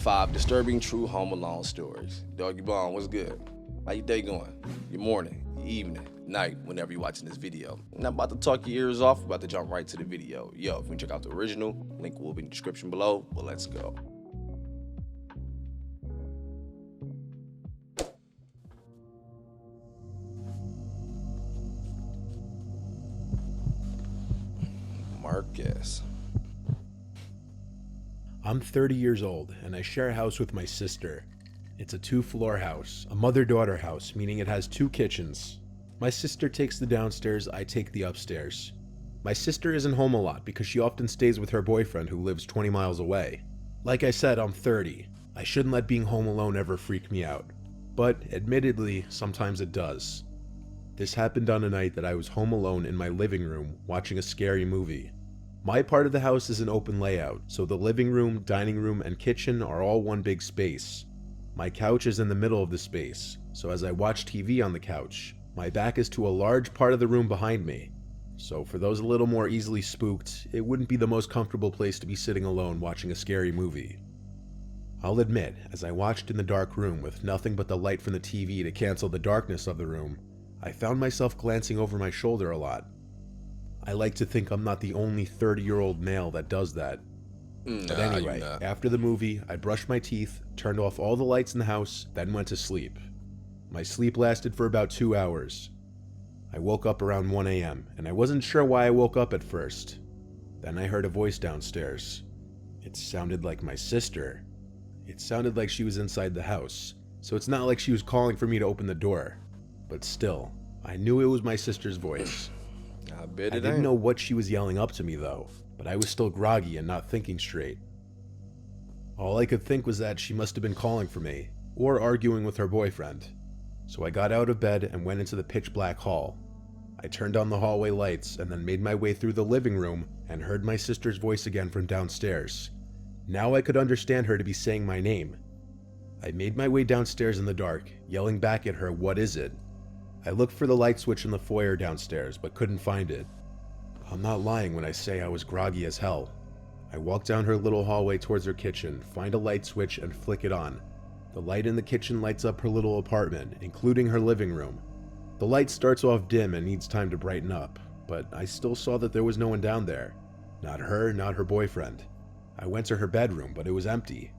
5 disturbing true Home Alone stories. Doggy Bone, what's good? How your day going? Your morning, your evening, night, whenever you're watching this video. I'm not about to talk your ears off, about to jump right to the video. Yo, if you can check out the original, link will be in the description below, but let's go. Marcus. I'm 30 years old, and I share a house with my sister. It's a 2-floor house, a mother-daughter house, meaning it has 2 kitchens. My sister takes the downstairs, I take the upstairs. My sister isn't home a lot because she often stays with her boyfriend who lives 20 miles away. Like I said, I'm 30. I shouldn't let being home alone ever freak me out. But, admittedly, sometimes it does. This happened on a night that I was home alone in my living room watching a scary movie. My part of the house is an open layout, so the living room, dining room, and kitchen are all one big space. My couch is in the middle of the space, so as I watch TV on the couch, my back is to a large part of the room behind me. So for those a little more easily spooked, it wouldn't be the most comfortable place to be sitting alone watching a scary movie. I'll admit, as I watched in the dark room with nothing but the light from the TV to cancel the darkness of the room, I found myself glancing over my shoulder a lot. I like to think I'm not the only 30-year-old male that does that. But anyway, after the movie, I brushed my teeth, turned off all the lights in the house, then went to sleep. My sleep lasted for about 2 hours. I woke up around 1 a.m., and I wasn't sure why I woke up at first. Then I heard a voice downstairs. It sounded like my sister. It sounded like she was inside the house, so it's not like she was calling for me to open the door. But still, I knew it was my sister's voice. I bet it I didn't ain't. know what she was yelling up to me though, but I was still groggy and not thinking straight. All I could think was that she must have been calling for me, or arguing with her boyfriend. So I got out of bed and went into the pitch black hall. I turned on the hallway lights and then made my way through the living room and heard my sister's voice again from downstairs. Now I could understand her to be saying my name. I made my way downstairs in the dark, yelling back at her, "What is it?" I looked for the light switch in the foyer downstairs, but couldn't find it. I'm not lying when I say I was groggy as hell. I walked down her little hallway towards her kitchen, find a light switch, and flick it on. The light in the kitchen lights up her little apartment, including her living room. The light starts off dim and needs time to brighten up, but I still saw that there was no one down there. Not her, not her boyfriend. I went to her bedroom, but it was empty.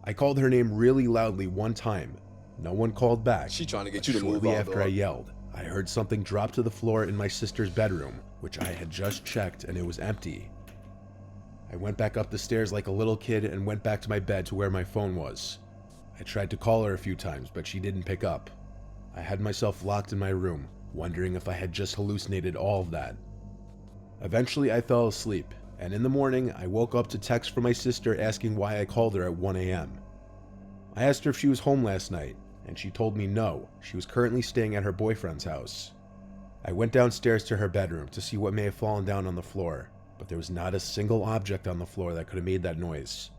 I called her name really loudly one time. No one called back. She trying to get you to move Shortly on, after dog. I yelled, I heard something drop to the floor in my sister's bedroom, which I had just checked, and it was empty. I went back up the stairs like a little kid and went back to my bed to where my phone was. I tried to call her a few times, but she didn't pick up. I had myself locked in my room, wondering if I had just hallucinated all of that. Eventually I fell asleep, and in the morning I woke up to text from my sister asking why I called her at 1 a.m. I asked her if she was home last night, and she told me no, she was currently staying at her boyfriend's house. I went downstairs to her bedroom to see what may have fallen down on the floor, but there was not a single object on the floor that could have made that noise.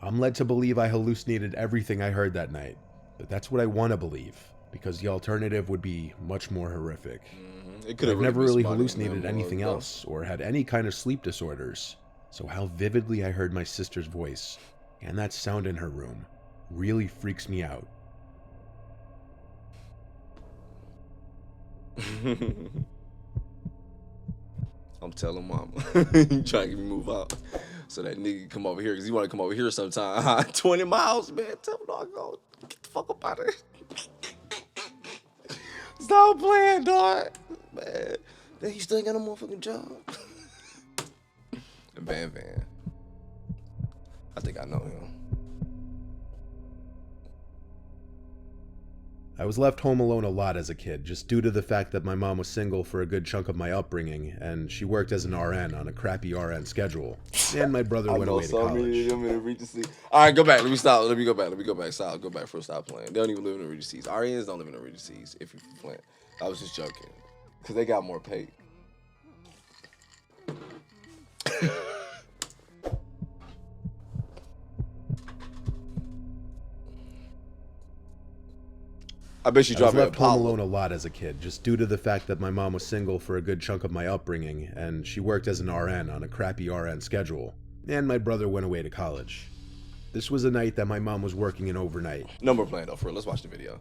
I'm led to believe I hallucinated everything I heard that night, but that's what I want to believe, because the alternative would be much more horrific. I've never really hallucinated anything else, or had any kind of sleep disorders, so how vividly I heard my sister's voice, and that sound in her room, really freaks me out. I'm telling mama, you trying to get me move out so that nigga can come over here because he want to come over here sometime. 20 miles, man. Tell him, dog, go get the fuck up out of here. Stop playing, dog. Man, then he still ain't got no motherfucking job. Van. I think I know him. I was left home alone a lot as a kid, just due to the fact that my mom was single for a good chunk of my upbringing, and she worked as an RN on a crappy RN schedule, and my brother went away to college. All right, go back. Let me stop. Let me go back. Stop. Go back. First, stop playing. They don't even live in the Regencies. RNs don't live in the Regencies. If you're playing, I was just joking, because they got more pay. I bet you I was dropped left home alone a lot as a kid, just due to the fact that my mom was single for a good chunk of my upbringing, and she worked as an RN on a crappy RN schedule, and my brother went away to college. This was a night that my mom was working an overnight. No more playing though, for real. Let's watch the video.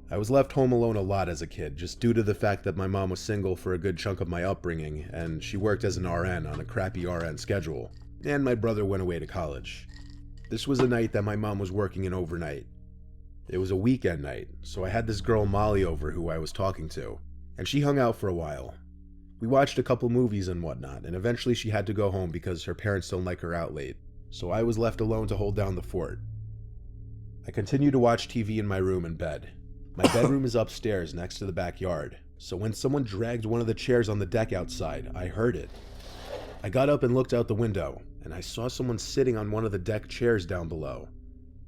I was left home alone a lot as a kid, just due to the fact that my mom was single for a good chunk of my upbringing, and she worked as an RN on a crappy RN schedule, and my brother went away to college. This was a night that my mom was working an overnight. It was a weekend night, so I had this girl Molly over who I was talking to, and she hung out for a while. We watched a couple movies and whatnot, and eventually she had to go home because her parents don't like her out late, so I was left alone to hold down the fort. I continued to watch TV in my room and bed. My bedroom is upstairs next to the backyard, so when someone dragged one of the chairs on the deck outside, I heard it. I got up and looked out the window, and I saw someone sitting on one of the deck chairs down below.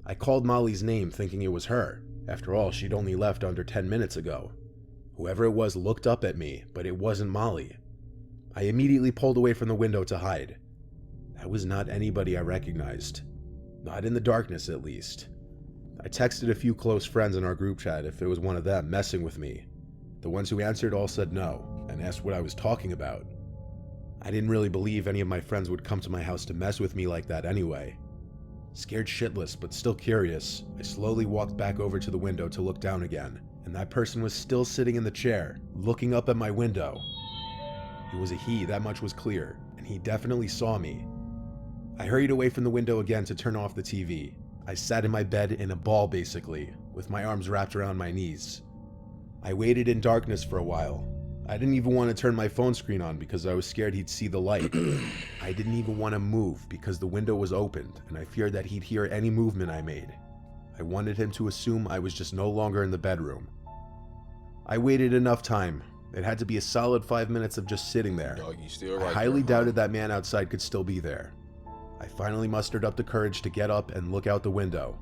I called Molly's name thinking it was her. After all, she'd only left under 10 minutes ago. Whoever it was looked up at me, but it wasn't Molly. I immediately pulled away from the window to hide. That was not anybody I recognized. Not in the darkness, at least. I texted a few close friends in our group chat if it was one of them messing with me. The ones who answered all said no, and asked what I was talking about. I didn't really believe any of my friends would come to my house to mess with me like that anyway. Scared shitless, but still curious, I slowly walked back over to the window to look down again, and that person was still sitting in the chair, looking up at my window. It was a he, that much was clear, and he definitely saw me. I hurried away from the window again to turn off the TV. I sat in my bed in a ball basically, with my arms wrapped around my knees. I waited in darkness for a while. I didn't even want to turn my phone screen on because I was scared he'd see the light. I didn't even want to move because the window was opened and I feared that he'd hear any movement I made. I wanted him to assume I was just no longer in the bedroom. I waited enough time. It had to be a solid 5 minutes of just sitting there. Dog, you still right I highly there, doubted that man outside could still be there. I finally mustered up the courage to get up and look out the window.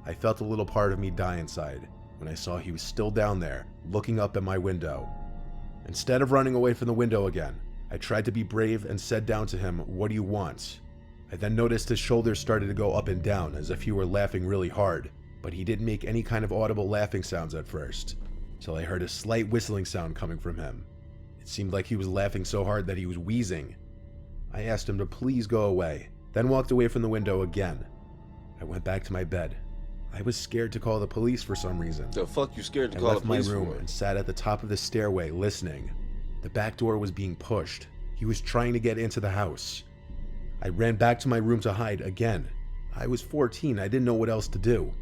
I felt a little part of me die inside when I saw he was still down there, looking up at my window. Instead of running away from the window again, I tried to be brave and said down to him, "What do you want?" I then noticed his shoulders started to go up and down as if he were laughing really hard, but he didn't make any kind of audible laughing sounds at first, till I heard a slight whistling sound coming from him. It seemed like he was laughing so hard that he was wheezing. I asked him to please go away, then walked away from the window again. I went back to my bed. I was scared to call the police for some reason. The fuck you scared to I call the left my police room for? and sat at the top of the stairway listening. The back door was being pushed. He was trying to get into the house. I ran back to my room to hide again. I was 14, I didn't know what else to do.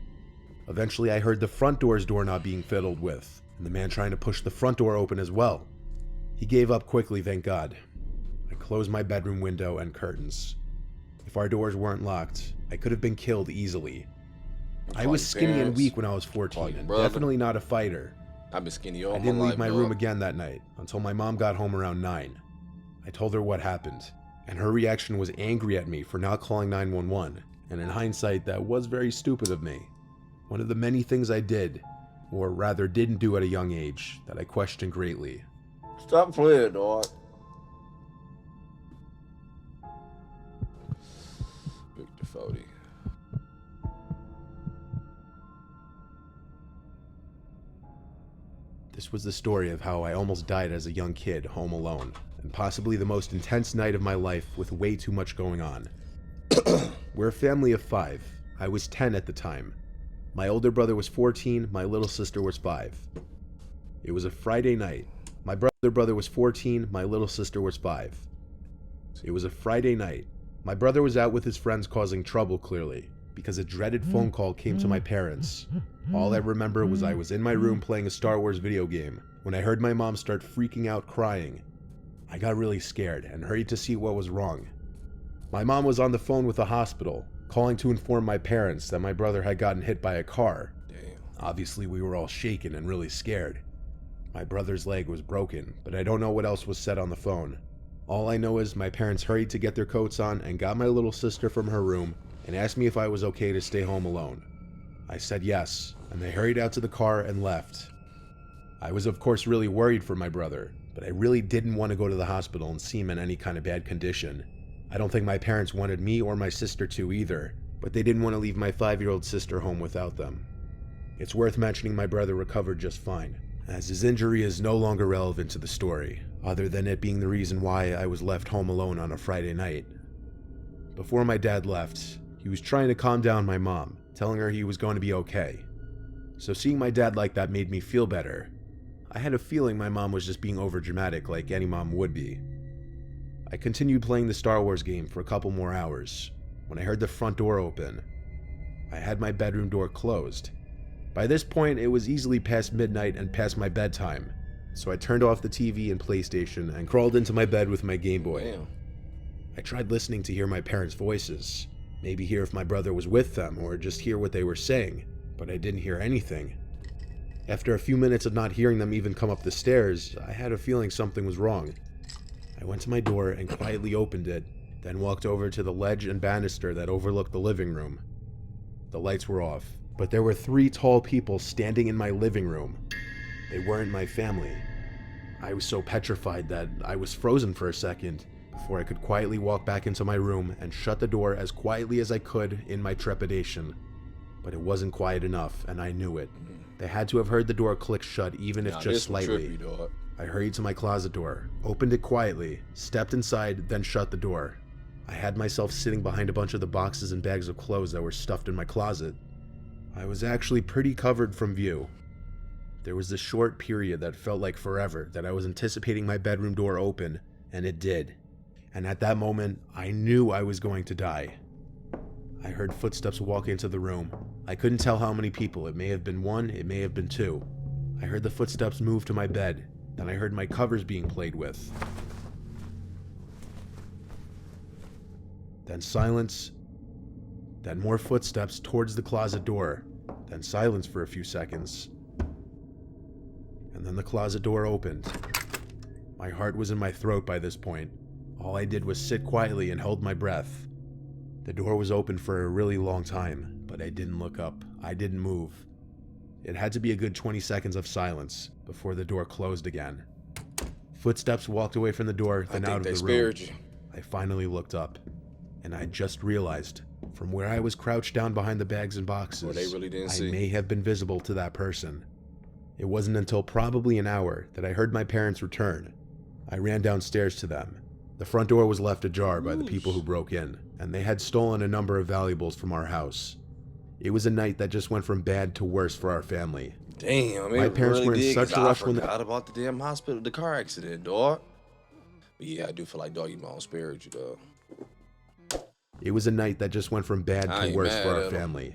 Eventually I heard the front door's doorknob being fiddled with, and the man trying to push the front door open as well. He gave up quickly, thank God. I closed my bedroom window and curtains. If our doors weren't locked, I could have been killed easily. I was skinny and weak when I was 14, and definitely not a fighter. I've been skinny all I my didn't life, leave my dog. room again that night until my mom got home around 9. I told her what happened, and her reaction was angry at me for not calling 911, and in hindsight, that was very stupid of me. One of the many things I did, or rather didn't do at a young age, that I question greatly. Stop playing, dog. Victor Fody. This was the story of how I almost died as a young kid, home alone, and possibly the most intense night of my life with way too much going on. We're a family of 5. I was 10 at the time. My older brother was 14, my little sister was 5. It was a Friday night. My brother was 14, my little sister was 5. It was a Friday night. My brother was out with his friends causing trouble, clearly, because a dreaded phone call came to my parents. All I remember was I was in my room playing a Star Wars video game when I heard my mom start freaking out crying. I got really scared and hurried to see what was wrong. My mom was on the phone with the hospital, calling to inform my parents that my brother had gotten hit by a car. Damn. Obviously, we were all shaken and really scared. My brother's leg was broken, but I don't know what else was said on the phone. All I know is my parents hurried to get their coats on and got my little sister from her room and asked me if I was okay to stay home alone. I said yes, and they hurried out to the car and left. I was of course really worried for my brother, but I really didn't want to go to the hospital and see him in any kind of bad condition. I don't think my parents wanted me or my sister to either, but they didn't want to leave my 5-year-old sister home without them. It's worth mentioning my brother recovered just fine, as his injury is no longer relevant to the story, other than it being the reason why I was left home alone on a Friday night. Before my dad left, he was trying to calm down my mom, telling her he was going to be okay. So seeing my dad like that made me feel better. I had a feeling my mom was just being overdramatic like any mom would be. I continued playing the Star Wars game for a couple more hours when I heard the front door open. I had my bedroom door closed. By this point, it was easily past midnight and past my bedtime, so I turned off the TV and PlayStation and crawled into my bed with my Game Boy. Damn. I tried listening to hear my parents' voices, maybe hear if my brother was with them or just hear what they were saying, but I didn't hear anything. After a few minutes of not hearing them even come up the stairs, I had a feeling something was wrong. I went to my door and quietly opened it, then walked over to the ledge and banister that overlooked the living room. The lights were off, but there were 3 tall people standing in my living room. They weren't my family. I was so petrified that I was frozen for a second before I could quietly walk back into my room and shut the door as quietly as I could in my trepidation. But it wasn't quiet enough, and I knew it. They had to have heard the door click shut, even if just slightly. Trippy, I hurried to my closet door, opened it quietly, stepped inside, then shut the door. I had myself sitting behind a bunch of the boxes and bags of clothes that were stuffed in my closet. I was actually pretty covered from view. There was this short period that felt like forever that I was anticipating my bedroom door open, and it did. And at that moment, I knew I was going to die. I heard footsteps walk into the room. I couldn't tell how many people. It may have been 1, it may have been 2. I heard the footsteps move to my bed. Then I heard my covers being played with. Then silence. Then more footsteps towards the closet door. Then silence for a few seconds. And then the closet door opened. My heart was in my throat by this point. All I did was sit quietly and hold my breath. The door was open for a really long time, but I didn't look up. I didn't move. It had to be a good 20 seconds of silence before the door closed again. Footsteps walked away from the door, then out of the room. Spared you. I finally looked up, and I just realized, from where I was crouched down behind the bags and boxes, they really didn't I see. may have been visible to that person. It wasn't until probably an hour that I heard my parents return. I ran downstairs to them. The front door was left ajar by the people who broke in, and they had stolen a number of valuables from our house. It was a night that just went from bad to worse for our family. Damn, My parents were in such a rush when I forgot about the damn hospital, the car accident, dog. But yeah, I do feel like, dog, you my own spirit, you dog. It was a night that just went from bad I to ain't worse mad for our at 'em. family.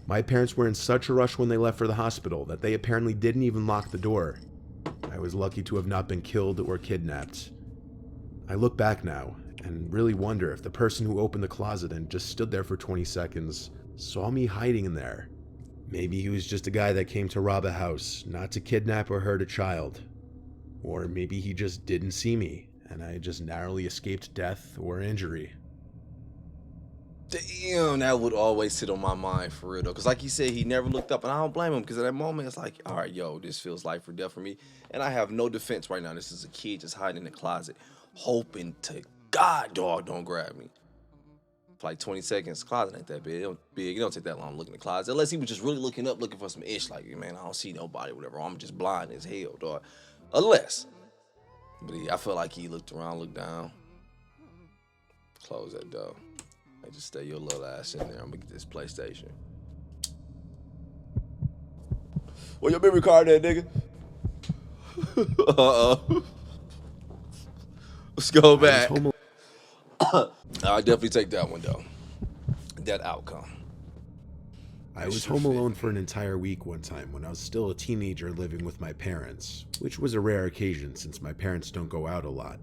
My parents were in such a rush when they left for the hospital that they apparently didn't even lock the door. I was lucky to have not been killed or kidnapped. I look back now and really wonder if the person who opened the closet and just stood there for 20 seconds saw me hiding in there. Maybe he was just a guy that came to rob a house, not to kidnap or hurt a child. Or maybe he just didn't see me, and I just narrowly escaped death or injury. Damn, that would always sit on my mind for real though. Cause like you said, he never looked up, and I don't blame him. Cause at that moment, it's like, all right, yo, this feels life or death for me, and I have no defense right now. This is a kid just hiding in the closet, hoping to God, dog, don't grab me. For like 20 seconds, the closet ain't that big. It don't take that long to look in the closet, unless he was just really looking up, looking for some ish. Like, man, I don't see nobody, whatever. I'm just blind as hell, dog. Unless, but I feel like he looked around, looked down, close that door. Hey, just stay your little ass in there. I'm gonna get this PlayStation. Where your memory card at, nigga? Uh-oh. Let's go back. I definitely take that one, though. That outcome. I was home alone for an entire week one time when I was still a teenager living with my parents, which was a rare occasion since my parents don't go out a lot.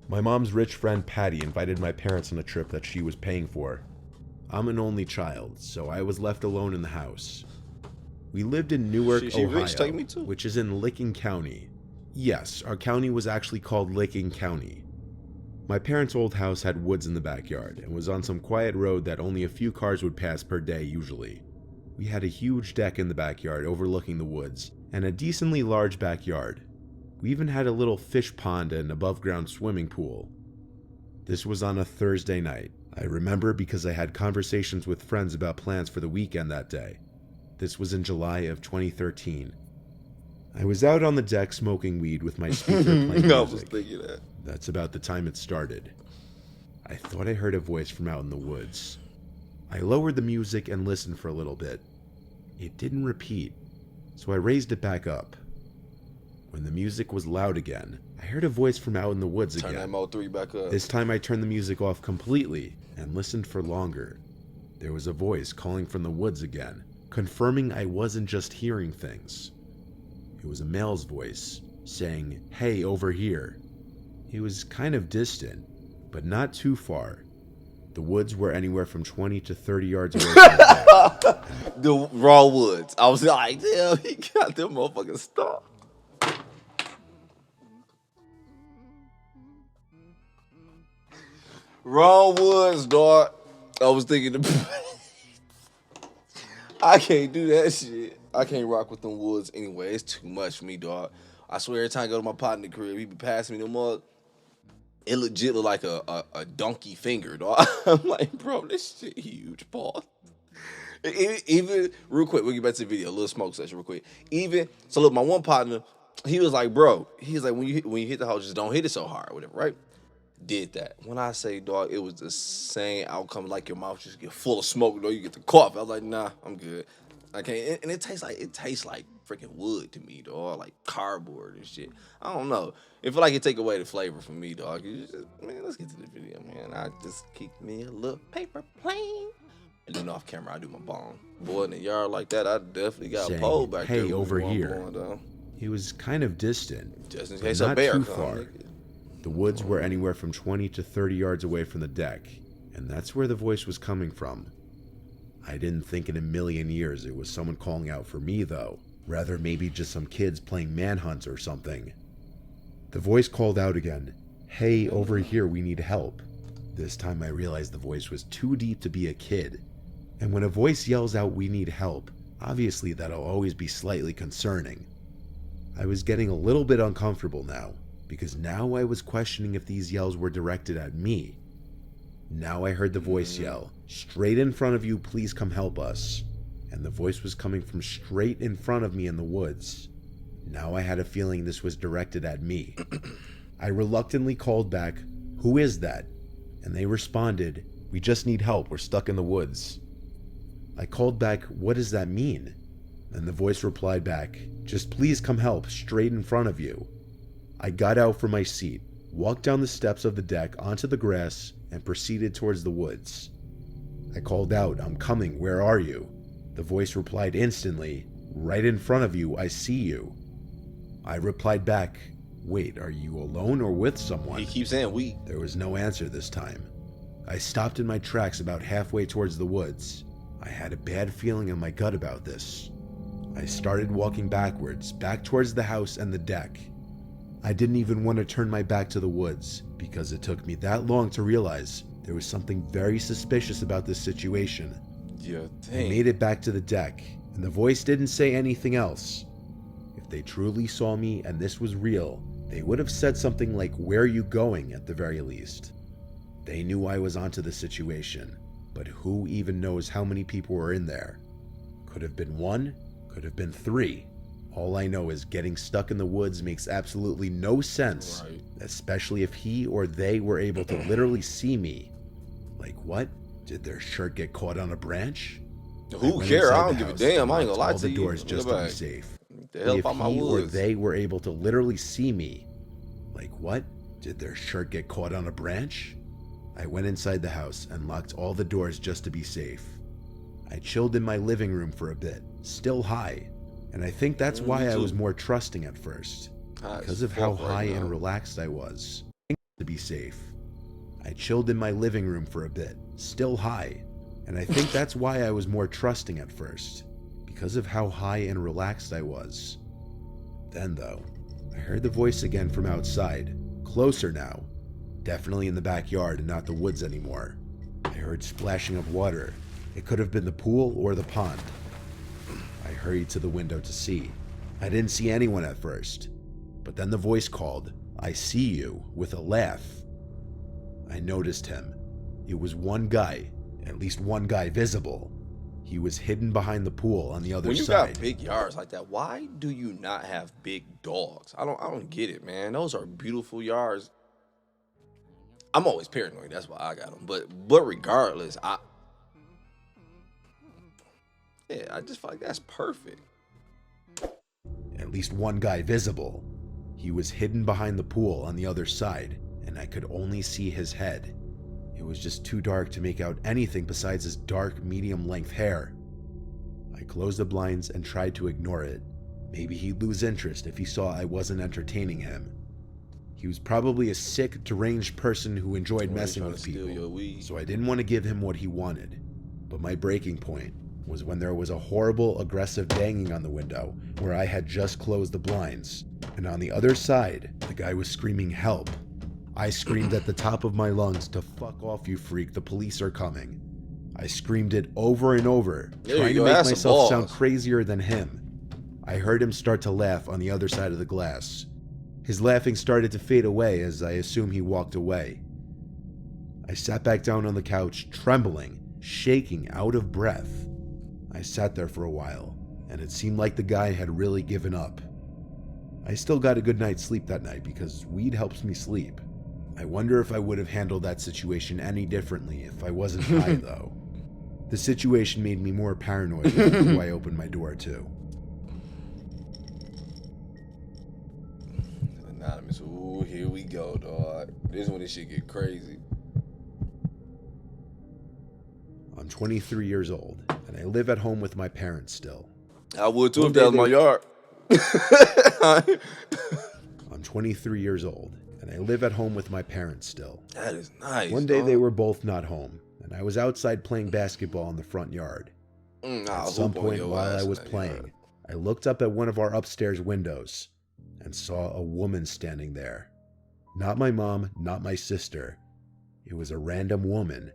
My mom's rich friend Patty invited my parents on a trip that she was paying for. I'm an only child, so I was left alone in the house. We lived in Newark, She Ohio, rich, take me too. which is in Licking County. Yes, our county was actually called Licking County. My parents' old house had woods in the backyard and was on some quiet road that only a few cars would pass per day usually. We had a huge deck in the backyard overlooking the woods, and a decently large backyard. We even had a little fish pond and above-ground swimming pool. This was on a Thursday night. I remember because I had conversations with friends about plans for the weekend that day. This was in July of 2013. I was out on the deck smoking weed with my speaker playing music. I was thinking that. That's about the time it started. I thought I heard a voice from out in the woods. I lowered the music and listened for a little bit. It didn't repeat, so I raised it back up. When the music was loud again, I heard a voice from out in the woods again. Turn that Mode 3 back up. This time I turned the music off completely and listened for longer. There was a voice calling from the woods again, confirming I wasn't just hearing things. It was a male's voice, saying, "Hey, over here." He was kind of distant, but not too far. The woods were anywhere from 20 to 30 yards away from the deck. The raw woods. I was like, damn, he got them motherfucking stuff. Raw woods, dog. I was thinking, I can't do that shit. I can't rock with them woods anyway. It's too much for me, dog. I swear every time I go to my partner crib, he be passing me them up. It legit look like a donkey finger, dog. I'm like, bro, this shit huge, Paul. Even real quick, we'll get back to the video. A little smoke session real quick. So look, my one partner, he was like, bro, he's like, when you hit the house, just don't hit it so hard, whatever, right? Did that. When I say, dog, it was the same outcome, like your mouth just get full of smoke, dog. You get the cough. I was like, nah, I'm good. I can't. And it tastes like freaking wood to me, dog. Like cardboard and shit. I don't know. It feel like it take away the flavor from me, dog. Man, let's get to the video, man. I just keep me a little paper plane. And then off camera, I do my bong. Boy, in the yard like that, I definitely got a pole back there. Hey, over here. He was kind of distant, just in case a bear too far. The woods were anywhere from 20 to 30 yards away from the deck, and that's where the voice was coming from. I didn't think in a million years it was someone calling out for me, though. Rather, maybe just some kids playing manhunt or something. The voice called out again, "Hey, over here, we need help." This time I realized the voice was too deep to be a kid. And when a voice yells out, "We need help," obviously that'll always be slightly concerning. I was getting a little bit uncomfortable now, because now I was questioning if these yells were directed at me. Now I heard the voice yell, "Straight in front of you, please come help us." And the voice was coming from straight in front of me in the woods. Now I had a feeling this was directed at me. I reluctantly called back, "Who is that?" And they responded, "We just need help, we're stuck in the woods." I called back, "What does that mean?" And the voice replied back, "Just please come help, straight in front of you." I got out from my seat, walked down the steps of the deck onto the grass, and proceeded towards the woods. I called out, "I'm coming, where are you?" The voice replied instantly, "Right in front of you, I see you." I replied back, "Wait, are you alone or with someone?" He keeps saying we. There was no answer this time. I stopped in my tracks about halfway towards the woods. I had a bad feeling in my gut about this. I started walking backwards, back towards the house and the deck. I didn't even want to turn my back to the woods, because it took me that long to realize there was something very suspicious about this situation. Yeah, I made it back to the deck, and the voice didn't say anything else. If they truly saw me and this was real, they would have said something like, "Where are you going?" at the very least. They knew I was onto the situation, but who even knows how many people were in there? Could have been one, could have been three. All I know is getting stuck in the woods makes absolutely no sense, right? Especially if he or they were able to literally see me. Like what? Did their shirt get caught on a branch? Who cares? I don't give a damn. I ain't gonna lie to you. All the doors just to be safe. The hell if out my he or woods. they were able to literally see me. Like what? Did their shirt get caught on a branch? I went inside the house and locked all the doors just to be safe. I chilled in my living room for a bit, still high, and I think that's why I was more trusting at first, because of how high and relaxed I was. To be safe. I chilled in my living room for a bit, still high, and I think that's why I was more trusting at first, because of how high and relaxed I was. Then though, I heard the voice again from outside, closer now, definitely in the backyard and not the woods anymore. I heard splashing of water. It could have been the pool or the pond. I hurried to the window to see. I didn't see anyone at first, but then the voice called, "I see you," with a laugh. I noticed him. It was one guy, at least one guy visible. He was hidden behind the pool on the other When you side. got big yards like that, why do you not have big dogs? I don't get it, man. Those are beautiful yards. I'm always paranoid. That's why I got them. But regardless, I just feel like that's perfect. At least one guy visible. He was hidden behind the pool on the other side, and I could only see his head. It was just too dark to make out anything besides his dark, medium-length hair. I closed the blinds and tried to ignore it. Maybe he'd lose interest if he saw I wasn't entertaining him. He was probably a sick, deranged person who enjoyed messing with people, so I didn't want to give him what he wanted. But my breaking point was when there was a horrible, aggressive banging on the window where I had just closed the blinds, and on the other side, the guy was screaming help. I screamed at the top of my lungs to fuck off, you freak, the police are coming. I screamed it over and over, trying to make myself sound crazier than him. I heard him start to laugh on the other side of the glass. His laughing started to fade away as I assume he walked away. I sat back down on the couch, trembling, shaking, out of breath. I sat there for a while, and it seemed like the guy had really given up. I still got a good night's sleep that night because weed helps me sleep. I wonder if I would have handled that situation any differently if I wasn't high, though. The situation made me more paranoid who I opened my door to. Anonymous. Ooh, here we go, dog. This is when this shit get crazy. I'm 23 years old, and I live at home with my parents still. I would too if that was my yard. I'm 23 years old, and I live at home with my parents still. That is nice. One day they were both not home, and I was outside playing basketball in the front yard. At some point while I was playing, I looked up at one of our upstairs windows and saw a woman standing there. Not my mom, not my sister. It was a random woman.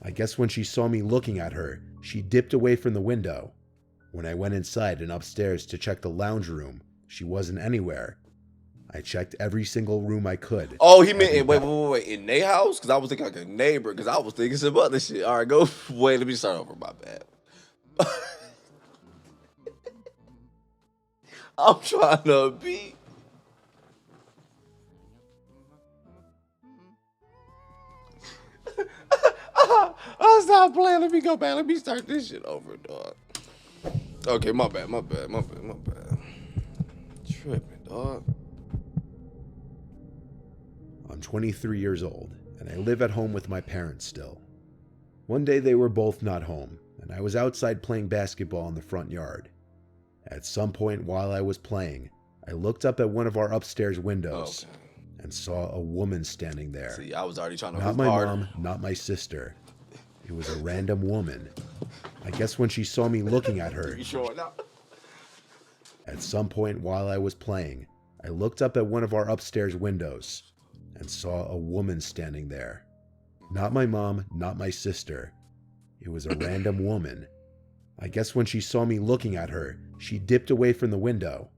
I guess when she saw me looking at her, she dipped away from the window. When I went inside and upstairs to check the lounge room, she wasn't anywhere. I checked every single room I could. Oh, he meant wait. In their house? Because I was thinking like a neighbor. Because I was thinking some other shit. All right, go. Wait, let me start over. My bad. I'm trying to be. I'll stop playing. Let me go back. Let me start this shit over, dog. Okay, my bad. Tripping, dog. I'm 23 years old, and I live at home with my parents still. One day they were both not home, and I was outside playing basketball in the front yard. At some point while I was playing, I looked up at one of our upstairs windows and saw a woman standing there. See, I was already trying to Not my mom, not my sister. It was a random woman. I guess when she saw me looking at her. At some point while I was playing, I looked up at one of our upstairs windows and saw a woman standing there. Not my mom, not my sister. It was a random woman. I guess when she saw me looking at her, she dipped away from the window.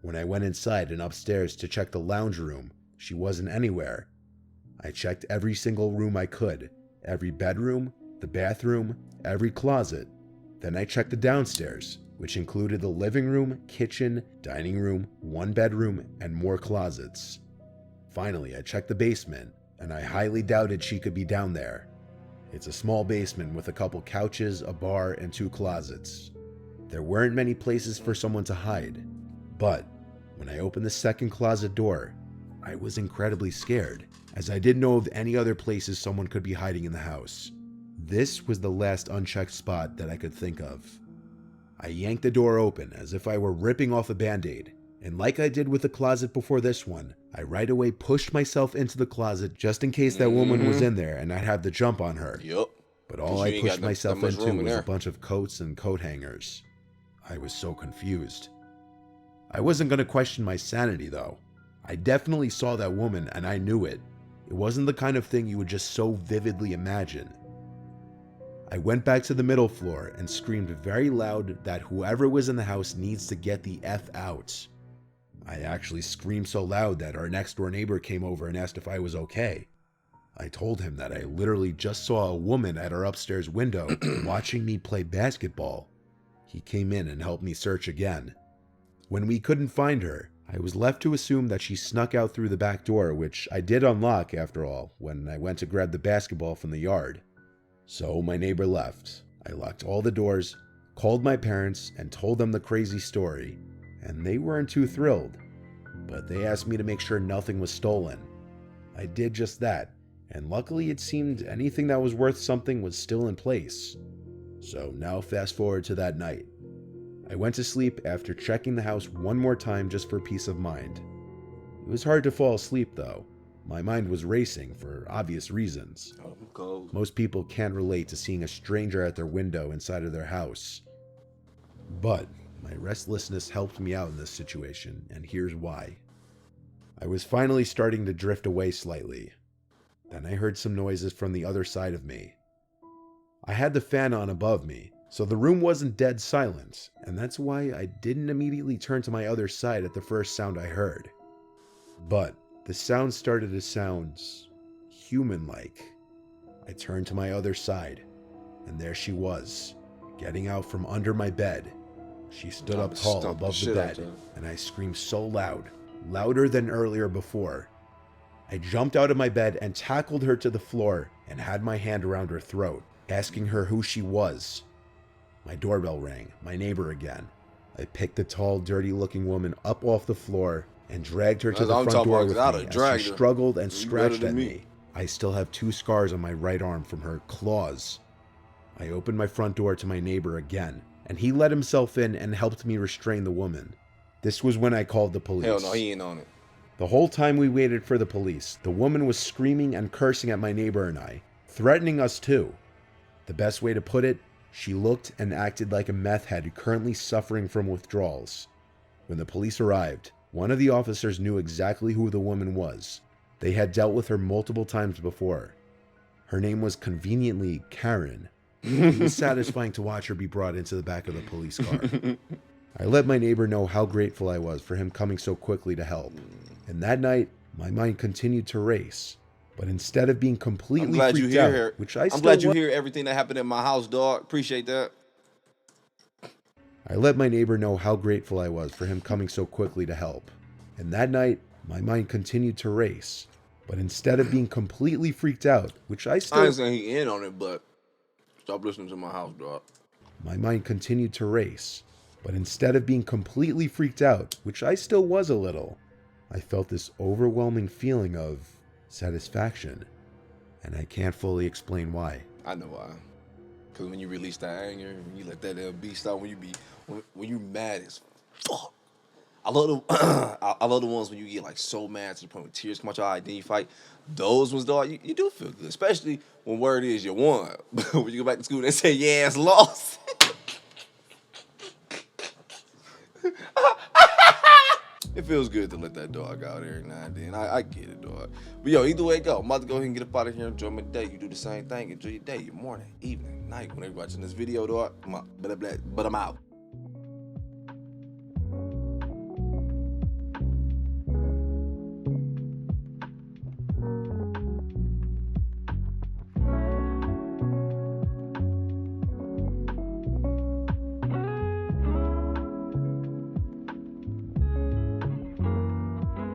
When I went inside and upstairs to check the lounge room, she wasn't anywhere. I checked every single room I could, every bedroom, the bathroom, every closet. Then I checked the downstairs, which included the living room, kitchen, dining room, one bedroom, and more closets. Finally, I checked the basement, and I highly doubted she could be down there. It's a small basement with a couple couches, a bar, and 2 closets. There weren't many places for someone to hide, but when I opened the second closet door, I was incredibly scared, as I didn't know of any other places someone could be hiding in the house. This was the last unchecked spot that I could think of. I yanked the door open as if I were ripping off a band-aid, and like I did with the closet before this one, I right away pushed myself into the closet just in case that woman was in there and I'd have the jump on her. Yep. But all I pushed myself into was a bunch of coats and coat hangers. I was so confused. I wasn't going to question my sanity though. I definitely saw that woman and I knew it. It wasn't the kind of thing you would just so vividly imagine. I went back to the middle floor and screamed very loud that whoever was in the house needs to get the F out. I actually screamed so loud that our next door neighbor came over and asked if I was okay. I told him that I literally just saw a woman at our upstairs window watching me play basketball. He came in and helped me search again. When we couldn't find her, I was left to assume that she snuck out through the back door, which I did unlock after all when I went to grab the basketball from the yard. So my neighbor left. I locked all the doors, called my parents, and told them the crazy story, and they weren't too thrilled. But they asked me to make sure nothing was stolen. I did just that, and luckily it seemed anything that was worth something was still in place. So now fast forward to that night. I went to sleep after checking the house one more time just for peace of mind. It was hard to fall asleep though. My mind was racing for obvious reasons. Most people can't relate to seeing a stranger at their window inside of their house. But my restlessness helped me out in this situation, and here's why. I was finally starting to drift away slightly. Then I heard some noises from the other side of me. I had the fan on above me, so the room wasn't dead silent, and that's why I didn't immediately turn to my other side at the first sound I heard. But the sound started to sound human-like. I turned to my other side, and there she was, getting out from under my bed. She stood up tall above the bed, and I screamed so loud, louder than earlier before. I jumped out of my bed and tackled her to the floor and had my hand around her throat, asking her who she was. My doorbell rang, my neighbor again. I picked the tall, dirty-looking woman up off the floor and dragged her to the front door with me as she struggled and scratched at me. I still have 2 scars on my right arm from her claws. I opened my front door to my neighbor again, and he let himself in and helped me restrain the woman. This was when I called the police. Hell no, he ain't on it. The whole time we waited for the police, the woman was screaming and cursing at my neighbor and I, threatening us too. The best way to put it, she looked and acted like a meth head currently suffering from withdrawals. When the police arrived, one of the officers knew exactly who the woman was. They had dealt with her multiple times before. Her name was conveniently Karen. It was satisfying to watch her be brought into the back of the police car. I let my neighbor know how grateful I was for him coming so quickly to help. And that night, my mind continued to race. But instead of being completely freaked out, which I still I'm glad you hear everything that happened in my house, dog. Appreciate that. I let my neighbor know how grateful I was for him coming so quickly to help. And that night, my mind continued to race. But instead of being completely freaked out, which I still... I ain't saying he in on it, but stop listening to my house, dog. My mind continued to race. But instead of being completely freaked out, which I still was a little, I felt this overwhelming feeling of satisfaction. And I can't fully explain why. I know why. Because when you release that anger, you let that beast out when you mad as fuck. I love the ones when you get like so mad to the point where tears come out your eye, then you fight. Those ones, dog, you do feel good, especially when word is you won. When you go back to school, they say your ass lost. It feels good to let that dog out every now and then. I get it, dog. But yo, either way it go, I'm about to go ahead and get up out of here and enjoy my day. You do the same thing. Enjoy your day, your morning, evening, night. Whenever you're watching this video, dog, but I'm out.